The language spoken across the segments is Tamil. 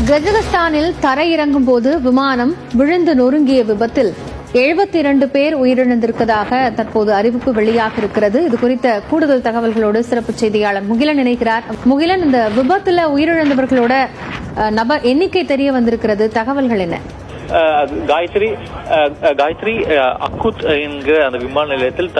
கஜகஸ்தானில் தரையிறங்கும் போது விமானம் விழுந்து நொறுங்கிய விபத்தில் 72 பேர் உயிரிழந்திருப்பதாக தற்போது அறிவிப்பு வெளியாக இருக்கிறது. இதுகுறித்த கூடுதல் தகவல்களோடு சிறப்பு செய்தியாளர் முகிலன் இணைக்கிறார். முகிலன், இந்த விபத்துல உயிரிழந்தவர்களோட நபர் எண்ணிக்கை தெரிய வந்திருக்கிறது, தகவல்கள் என்ன? காயத்ரி அக்குத் என்கிற அந்த விமான நிலையத்தில்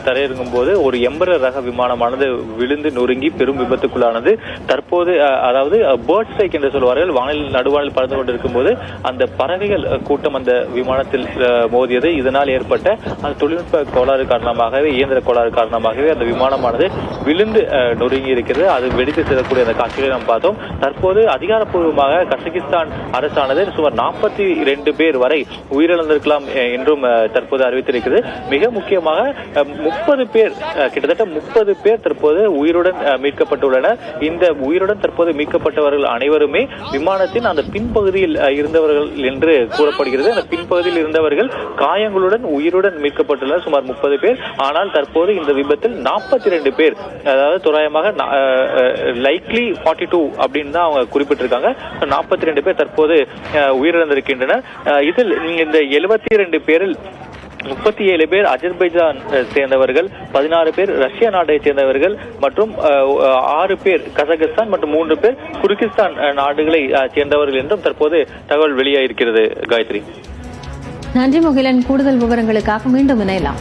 தரையிறங்கும் போது ஒரு எம்பரர் ரக விமானமானது விழுந்து நொறுங்கி பெரும் விபத்துக்குள்ளானது. தற்போது அதாவது பேர்ட் ஸ்ட்ரைக் என்று சொல்வார்கள், வானில் நடுவானில் பறந்து கொண்டிருக்கும் போது அந்த பறவைகள் கூட்டம் அந்த விமானத்தில் மோதியது. இதனால் ஏற்பட்ட அந்த தொழில்நுட்ப கோளாறு காரணமாகவே, இயந்திர கோளாறு காரணமாகவே அந்த விமானமானது விழுந்து நொறுங்கி இருக்கிறது. அது வெடித்து செல்லக்கூடிய அந்த காட்சிகளை நாம் பார்த்தோம். தற்போது அதிகாரப்பூர்வமாக கசகிஸ்தான் அரசானது சுமார் 42 பேர் வரை உயிரிழந்திருக்கலாம் என்றும் தற்போது அறிவித்திருக்கிறது. மிக முக்கியமாக 30 பேர், கிட்டத்தட்ட 30 பேர் தற்போது உயிருடன் மீட்கப்பட்டுள்ளனர். இந்த உயிருடன் தற்போது மீட்கப்பட்டவர்கள் அனைவருமே விமானத்தின் அந்த பின்பகுதியில் இருந்தவர்கள் என்று கூறப்படுகிறது. அந்த பின்பகுதியில் இருந்தவர்கள் காயங்களுடன் உயிருடன் மீட்கப்பட்டுள்ளனர், சுமார் 30 பேர். ஆனால் தற்போது இந்த விபத்தில் 42 பேர், அதாவது தோராயமாக லைக்லி 42 அப்படின்னு தான் அவங்க குறிப்பிட்டிருக்காங்க. 42 பேர் தற்போது உயிரிழந்திருக்கின்றனர். இதில் இந்த 72 பேரில் 37 பேர் அஜர்பைஜான் சேர்ந்தவர்கள், 16 பேர் ரஷ்யா நாட்டை சேர்ந்தவர்கள் மற்றும் 6 பேர் கசகஸ்தான் மற்றும் 3 பேர் குர்கிஸ்தான் நாடுகளை சேர்ந்தவர்கள் என்றும் தற்போது தகவல் வெளியாகிருக்கிறது. காயத்ரி, நன்றி முகிலன். கூடுதல் விவரங்களுக்காக மீண்டும் இணையலாம்.